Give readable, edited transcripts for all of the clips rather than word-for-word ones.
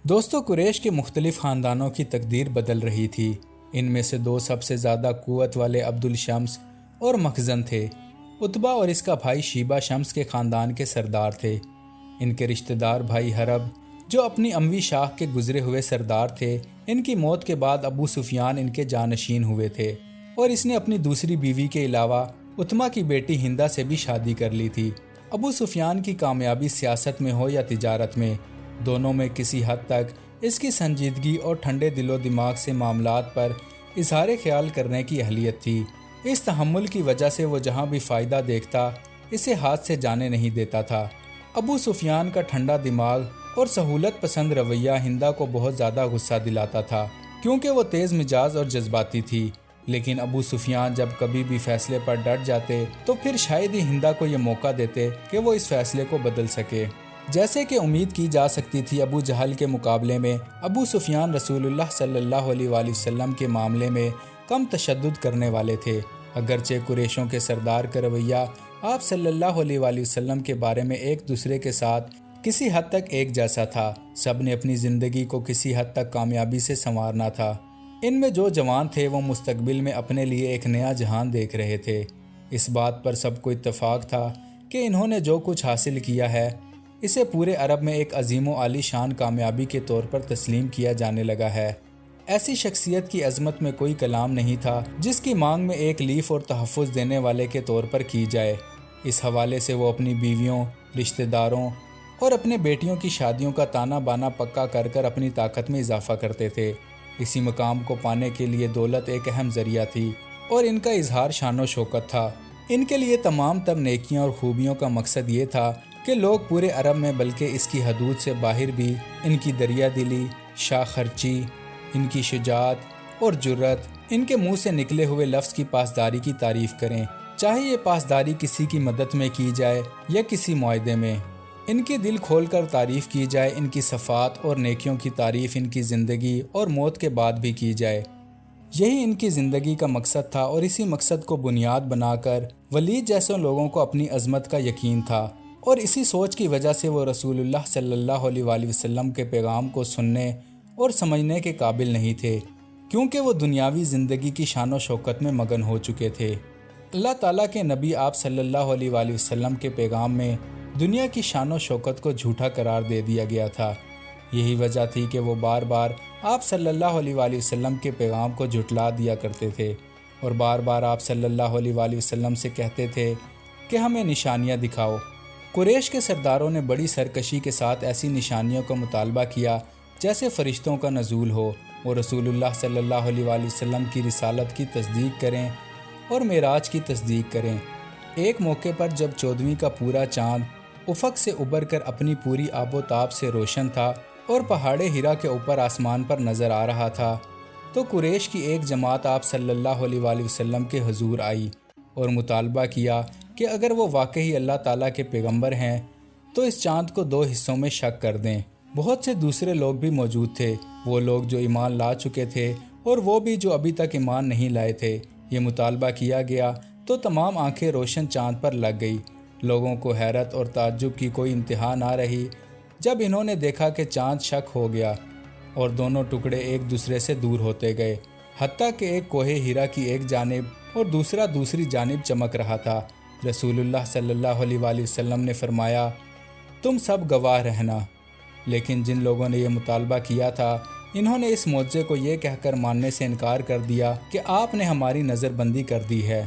دوستو، قریش کے مختلف خاندانوں کی تقدیر بدل رہی تھی۔ ان میں سے دو سب سے زیادہ قوت والے عبدالشمس اور مخزن تھے۔ عتبہ اور اس کا بھائی شیبہ شمس کے خاندان کے سردار تھے۔ ان کے رشتہ دار بھائی حرب، جو اپنی اموی شاخ کے گزرے ہوئے سردار تھے، ان کی موت کے بعد ابو سفیان ان کے جانشین ہوئے تھے، اور اس نے اپنی دوسری بیوی کے علاوہ عتبہ کی بیٹی ہندہ سے بھی شادی کر لی تھی۔ ابو سفیان کی کامیابی سیاست میں ہو یا تجارت میں، دونوں میں کسی حد تک اس کی سنجیدگی اور ٹھنڈے دل و دماغ سے معاملات پر اظہار خیال کرنے کی اہلیت تھی۔ اس تحمل کی وجہ سے وہ جہاں بھی فائدہ دیکھتا اسے ہاتھ سے جانے نہیں دیتا تھا۔ ابو سفیان کا ٹھنڈا دماغ اور سہولت پسند رویہ ہندہ کو بہت زیادہ غصہ دلاتا تھا، کیونکہ وہ تیز مزاج اور جذباتی تھی۔ لیکن ابو سفیان جب کبھی بھی فیصلے پر ڈٹ جاتے تو پھر شاید ہی ہندہ کو یہ موقع دیتے کہ وہ اس فیصلے کو بدل سکے۔ جیسے کہ امید کی جا سکتی تھی، ابو جہل کے مقابلے میں ابو سفیان رسول اللہ صلی اللہ علیہ وآلہ وسلم کے معاملے میں کم تشدد کرنے والے تھے۔ اگرچہ قریشوں کے سردار کا رویہ آپ صلی اللہ علیہ وآلہ وسلم کے بارے میں ایک دوسرے کے ساتھ کسی حد تک ایک جیسا تھا، سب نے اپنی زندگی کو کسی حد تک کامیابی سے سنوارنا تھا۔ ان میں جو جوان تھے وہ مستقبل میں اپنے لیے ایک نیا جہان دیکھ رہے تھے۔ اس بات پر سب کو اتفاق تھا کہ انہوں نے جو کچھ حاصل کیا ہے اسے پورے عرب میں ایک عظیم و عالی شان کامیابی کے طور پر تسلیم کیا جانے لگا ہے۔ ایسی شخصیت کی عظمت میں کوئی کلام نہیں تھا جس کی مانگ میں ایک لیف اور تحفظ دینے والے کے طور پر کی جائے۔ اس حوالے سے وہ اپنی بیویوں، رشتہ داروں اور اپنے بیٹیوں کی شادیوں کا تانا بانا پکا کر کر اپنی طاقت میں اضافہ کرتے تھے۔ اسی مقام کو پانے کے لیے دولت ایک اہم ذریعہ تھی اور ان کا اظہار شان و شوکت تھا۔ ان کے لیے تمام تر نیکیاں اور خوبیوں کا مقصد یہ تھا کہ لوگ پورے عرب میں بلکہ اس کی حدود سے باہر بھی ان کی دریا دلی، شاہ خرچی، ان کی شجاعت اور جرأت، ان کے منہ سے نکلے ہوئے لفظ کی پاسداری کی تعریف کریں، چاہے یہ پاسداری کسی کی مدد میں کی جائے یا کسی معاہدے میں۔ ان کی دل کھول کر تعریف کی جائے، ان کی صفات اور نیکیوں کی تعریف ان کی زندگی اور موت کے بعد بھی کی جائے۔ یہی ان کی زندگی کا مقصد تھا، اور اسی مقصد کو بنیاد بنا کر ولید جیسے لوگوں کو اپنی عظمت کا یقین تھا، اور اسی سوچ کی وجہ سے وہ رسول اللہ صلی اللہ علیہ وآلہ وسلم کے پیغام کو سننے اور سمجھنے کے قابل نہیں تھے، کیونکہ وہ دنیاوی زندگی کی شان و شوکت میں مگن ہو چکے تھے۔ اللہ تعالیٰ کے نبی آپ صلی اللہ علیہ وآلہ وسلم کے پیغام میں دنیا کی شان و شوکت کو جھوٹا قرار دے دیا گیا تھا۔ یہی وجہ تھی کہ وہ بار بار آپ صلی اللہ علیہ وآلہ وسلم کے پیغام کو جھٹلا دیا کرتے تھے، اور بار بار آپ صلی اللہ علیہ وآلہ وسلم سے کہتے تھے کہ ہمیں نشانیاں دکھاؤ۔ قریش کے سرداروں نے بڑی سرکشی کے ساتھ ایسی نشانیوں کا مطالبہ کیا جیسے فرشتوں کا نزول ہو، وہ رسول اللہ صلی اللہ علیہ وآلہ وسلم کی رسالت کی تصدیق کریں اور معراج کی تصدیق کریں۔ ایک موقع پر جب 14ویں کا پورا چاند افق سے ابھر کر اپنی پوری آب و تاب سے روشن تھا اور پہاڑ ہرا کے اوپر آسمان پر نظر آ رہا تھا، تو قریش کی ایک جماعت آپ صلی اللہ علیہ وآلہ وسلم کے حضور آئی اور مطالبہ کیا کہ اگر وہ واقعی اللہ تعالیٰ کے پیغمبر ہیں تو اس چاند کو 2 حصوں میں شق کر دیں۔ بہت سے دوسرے لوگ بھی موجود تھے، وہ لوگ جو ایمان لا چکے تھے اور وہ بھی جو ابھی تک ایمان نہیں لائے تھے۔ یہ مطالبہ کیا گیا تو تمام آنکھیں روشن چاند پر لگ گئی۔ لوگوں کو حیرت اور تعجب کی کوئی انتہا نہ رہی جب انہوں نے دیکھا کہ چاند شق ہو گیا اور دونوں ٹکڑے ایک دوسرے سے دور ہوتے گئے، حتیٰ کہ ایک کوہ ہرا کی ایک جانب اور دوسرا دوسری جانب چمک رہا تھا۔ رسول اللہ صلی اللہ علیہ وآلہ وسلم نے فرمایا، تم سب گواہ رہنا۔ لیکن جن لوگوں نے یہ مطالبہ کیا تھا، انہوں نے اس معجزے کو یہ کہہ کر ماننے سے انکار کر دیا کہ آپ نے ہماری نظر بندی کر دی ہے۔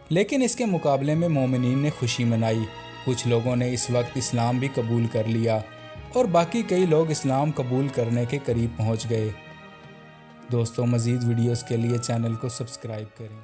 لیکن اس کے مقابلے میں مومنین نے خوشی منائی۔ کچھ لوگوں نے اس وقت اسلام بھی قبول کر لیا، اور باقی کئی لوگ اسلام قبول کرنے کے قریب پہنچ گئے۔ دوستو، مزید ویڈیوز کے لیے چینل کو سبسکرائب کریں۔